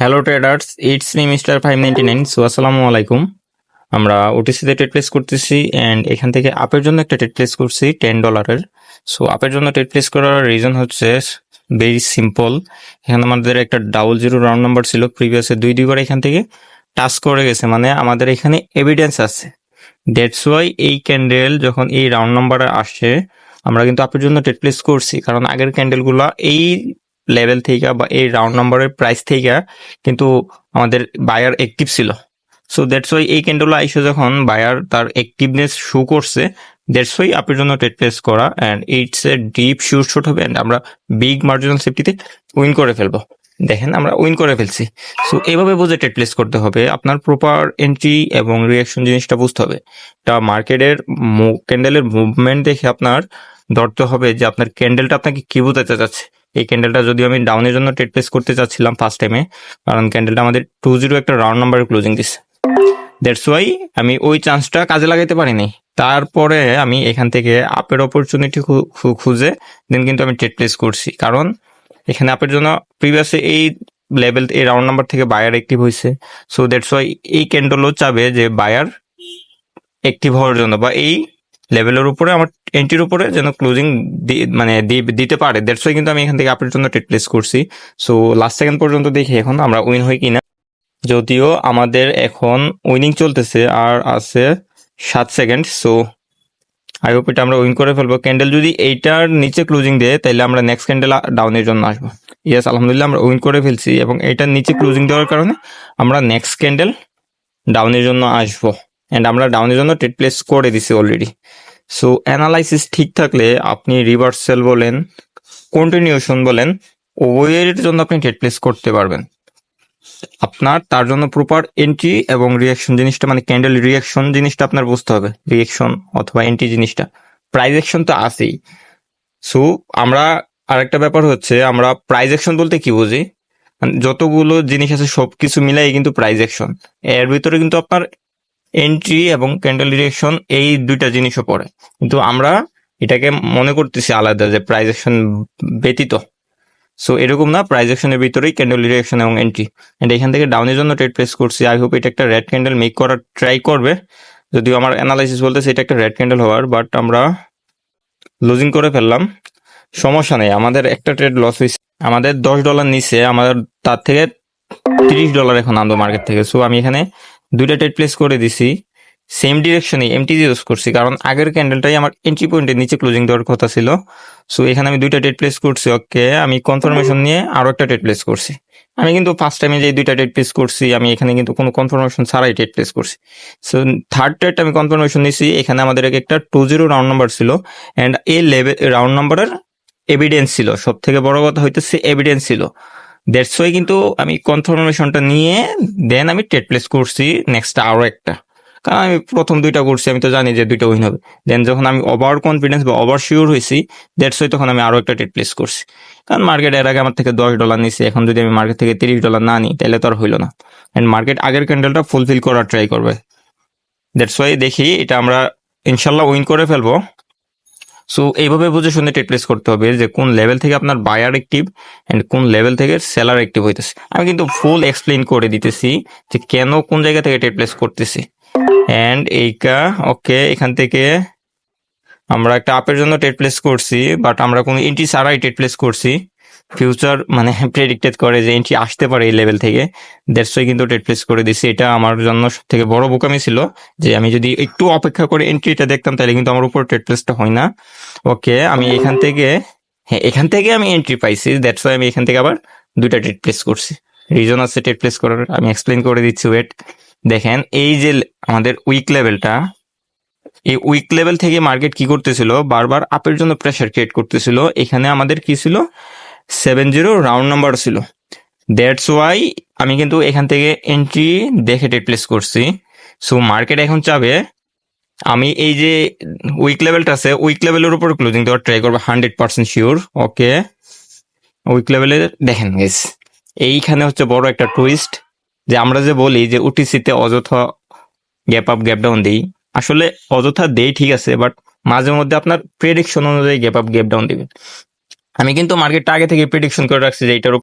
Hello traders, it's me mister 599। So আসসালামু আলাইকুম। আমরা ওটিসিতে ট্রেড প্লেস করতেছি অ্যান্ড এখান থেকে আপের জন্য একটা ট্রেড প্লেস করছি $10। সো আপের জন্য ট্রেড প্লেস করার রিজন হচ্ছে ভেরি সিম্পল। এখানে আমাদের একটা ডাবল জিরো রাউন্ড নাম্বার ছিল, প্রিভিয়াসে দুইবার এখান থেকে টাচ করে গেছে, মানে আমাদের এখানে এভিডেন্স আছে। দ্যাটস ওয়াই এই ক্যান্ডেল যখন এই রাউন্ড নাম্বারে আসে আমরা কিন্তু আপের জন্য ট্রেড প্লেস করছি, কারণ আগের ক্যান্ডেলগুলো এই লেভেল থেকে বা এই রাউন্ড নাম্বারের প্রাইস থেকে কিন্তু আমাদের বায়ার অ্যাক্টিভ ছিল। সো দ্যাটস ওয়াই এই ক্যান্ডেল আইসে যখন বায়ার তার অ্যাক্টিভনেস শো করছে, দ্যাটস ওয়াই আপের জন্য ট্রেড প্লেস করা, and it's a deep sure shot হবে অ্যান্ড আমরা বিগ মার্জিনাল সেফটিতে উইন করে ফেলবো। দেখেন আমরা উইন করে ফেলছি। সো এইভাবে বুঝে ট্রেড প্লেস করতে হবে, আপনার প্রপার এন্ট্রি এবং রিয়াকশন জিনিসটা বুঝতে হবে। এটা মার্কেটের ক্যান্ডেলের মুভমেন্ট দেখে আপনার ধরতে হবে যে আপনার ক্যান্ডেলটা আপনাকে কি বোঝাতে চাচ্ছে। এই ক্যান্ডেলটা যদি আমি ডাউনের জন্য ট্রেড প্লেস করতে চাচ্ছিলাম ফার্স্ট টাইমে, কারণ ক্যান্ডেলটা আমাদের 20 একটা রাউন্ড নাম্বারে ক্লোজিং দিচ্ছে, দ্যাটস ওয়াই আমি ওই চান্সটা কাজে লাগাইতে পারিনি। তারপরে আমি এখান থেকে আপের অপরচুনিটি খুঁজে দেন কিন্তু আমি ট্রেড প্লেস করছি, কারণ এখানে আপের জন্য প্রিভিয়াসে এই লেভেল এই রাউন্ড নাম্বার থেকে বায়ার অ্যাক্টিভ হয়েছে। সো দ্যাটস ওয়াই এই ক্যান্ডেলও চাবে যে বায়ার অ্যাক্টিভ হওয়ার জন্য বা এই লেভেলের উপরে আমার এন্ট্রির উপরে যেন ক্লোজিং মানে দিতে পারে। দ্যাটস ওয়াই কিন্তু আমি এখান থেকে আপের জন্য ট্রেড প্লেস করছি। সো লাস্ট সেকেন্ড পর্যন্ত দেখি এখন আমরা উইন হই কিনা। যদিও আমাদের এখন উইনিং চলতেছে, আর আছে 7 সেকেন্ড। সো আই হোপ এটা আমরা উইন করে ফেলবো। ক্যান্ডেল যদি এইটার নিচে ক্লোজিং দেয় তাহলে আমরা নেক্সট ক্যান্ডেল ডাউনের জন্য আসবো। ইয়েস, আলহামদুলিল্লাহ আমরা উইন করে ফেলছি, এবং এইটার নিচে ক্লোজিং দেওয়ার কারণে আমরা নেক্সট ক্যান্ডেল ডাউনের জন্য আসবো, অ্যান্ড আমরা ডাউনের জন্য ট্রেড প্লেস করে দিছি অলরেডি। সো অ্যানালাইসিস ঠিক থাকলে আপনি রিভার্সাল বলেন, কন্টিনিউশন বলেন, ওয়ের জন্য আপনি ট্রেড প্লেস করতে পারবেন। আপনার তার জন্য প্রপার এন্ট্রি এবং রিয়াকশন জিনিসটা, মানে ক্যান্ডেল রিয়াকশন জিনিসটা আপনার বুঝতে হবে। রিয়াকশন অথবা এন্ট্রি জিনিসটা, প্রাইস অ্যাকশন তো আছেই। সো আমরা আরেকটা ব্যাপার হচ্ছে, আমরা প্রাইস অ্যাকশন বলতে কি বুঝি, যতগুলো জিনিস আছে সবকিছু মিলাই কিন্তু প্রাইস অ্যাকশন। এর ভিতরে কিন্তু আপনার এন্ট্রি এবং ক্যান্ডেল রিয়াকশন এই দুইটা জিনিসও পড়ে, কিন্তু আমরা এটাকে মনে করতেছি আলাদা, যে প্রাইস অ্যাকশন ব্যতীত। সো এরকম না, প্রাইস অ্যাকশনের ভিতরেই ক্যান্ডেল রিয়াকশন এবং এন্ট্রি। এন্ড এখান থেকে ডাউনের জন্য ট্রেড প্লেস করছি। আই হোপ এটা একটা রেড ক্যান্ডেল মেক করার ট্রাই করবে, যদিও আমার অ্যানালাইসিস বলতেছে এটা একটা রেড ক্যান্ডেল হওয়ার, বাট আমরা লুজিং করে ফেললাম। সমস্যা নেই, আমাদের একটা ট্রেড লস হয়েছে, আমাদের $10 নিচে, আমাদের তার থেকে $30 এখন আনবো মার্কেট থেকে। সো আমি এখানে দুইটা ট্রেড প্লেস করে দিছি, সেম ডিরেকশনে এমটিজি ইউজ করছি, কারণ আগের ক্যান্ডেলটাই আমার এন্ট্রি পয়েন্টের নিচে ক্লোজিং দেওয়ার কথা ছিল। সো এখানে আমি দুইটা ট্রেড প্লেস করছি। ওকে, আমি কনফার্মেশন নিয়ে আরো একটা ট্রেড প্লেস করছি। আমি কিন্তু ফার্স্ট টাইমে যে দুইটা ট্রেড প্লেস করছি, আমি এখানে কিন্তু কোনো কনফার্মেশন ছাড়াই ট্রেড প্লেস করছি। সো থার্ড ট্রেড আমি কনফার্মেশন নিছি, এখানে আমাদের একটা 20 রাউন্ড নাম্বার ছিল, অ্যান্ড এই লেভেল রাউন্ড নাম্বারের এভিডেন্স ছিল। সব থেকে বড় কথা হইতেছে এভিডেন্স ছিল। দ্যাটস ওয়াই কিন্তু আমি কনফার্মেশনটা নিয়ে দেন আমি ট্রেড প্লেস করছি নেক্সট আরো একটা, কারণ আমি প্রথম দুইটা করছি, আমি তো জানি যে দুইটা উইন হবে। দেন যখন আমি ওভার কনফিডেন্স বা ওভার শিওর হয়েছি, দ্যাটস ওয়াই তখন আমি আরো একটা ট্রেড প্লেস করছি। কারণ মার্কেট এর আগে আমার থেকে $10 নিছে, এখন যদি আমি মার্কেট থেকে $30 না নিই তাহলে তো আর হইলো না, এন্ড মার্কেট আগের ক্যান্ডেলটা ফুলফিল করার ট্রাই করবে। দ্যাটস ওয়াই দেখি এটা আমরা ইনশাল্লাহ উইন করে ফেলবো। সো এইভাবে বুঝে শুনে ট্রেড প্লেস করতে হবে যে কোন লেভেল থেকে আপনার বায়ার অ্যাক্টিভ এন্ড কোন লেভেল থেকে সেলার অ্যাক্টিভ হইতেছে। আমি কিন্তু ফুল এক্সপ্লেইন করে দিতেছি যে কেন কোন জায়গা থেকে ট্রেড প্লেস করতেছি। এন্ড এইটা ওকে, এখান থেকে আমরা একটা আপের জন্য ট্রেড প্লেস করছি, বাট আমরা কোনো এন্ট্রি ছাড়াই ট্রেড প্লেস করছি। ফিউচার মানে প্রেডিক্টেড করে যে এন্ট্রি আসতে পারে এই লেভেল থেকে, দ্যাটস ওয়াই কিন্তু ট্রেড প্লেস করে দিছি। এটা আমার জন্য সব থেকে বড় বোকামি ছিল, যে আমি যদি একটু অপেক্ষা করে এন্ট্রিটা দেখতাম তাহলে কিন্তু আমার উপর ট্রেড প্লেসটা হয় না। ওকে, আমি এখান থেকে এখান থেকে আমি এন্ট্রি পাইছি, দ্যাটস ওয়াই আমি এখান থেকে আবার দুইটা ট্রেড প্লেস করছি। রিজন আছে ট্রেড প্লেস করার, আমি এক্সপ্লেন করে দিচ্ছি। ওয়েট, দেখেন এই যে আমাদের উইক লেভেলটা, এই উইক লেভেল থেকে মার্কেট কি করতেছিল, বারবার আপের জন্য প্রেসার ক্রিয়েট করতেছিল। এখানে আমাদের কি ছিল, 70 রাউন্ড নাম্বার ছিল। দ্যাটস ওয়াই আমি কিন্তু এখান থেকে এন্ট্রি দেখে ট্রেড প্লেস করছি। সো মার্কেট এখন চাবে আমি এই যে উইক লেভেলটা আছে, উইক লেভেলের উপর ক্লোজিং দেওয়ার ট্রাই করবো 100% শিওর। ওকে, উইক লেভেলে দেখেন গেস, এইখানে হচ্ছে বড় একটা টুইস্ট, যে আমরা যে বলি যে ওটিসিতে অযথা গ্যাপ আপ গ্যাপ ডাউন দিই, আসলে অযথা দেই ঠিক আছে, বাট মাঝে মধ্যে আপনার প্রেডিকশন অনুযায়ী গ্যাপ আপ গ্যাপ ডাউন দিবে। আমি কিন্তু মার্কেটটা আগে থেকে প্রেডিকশন করে রাখছি যে এটার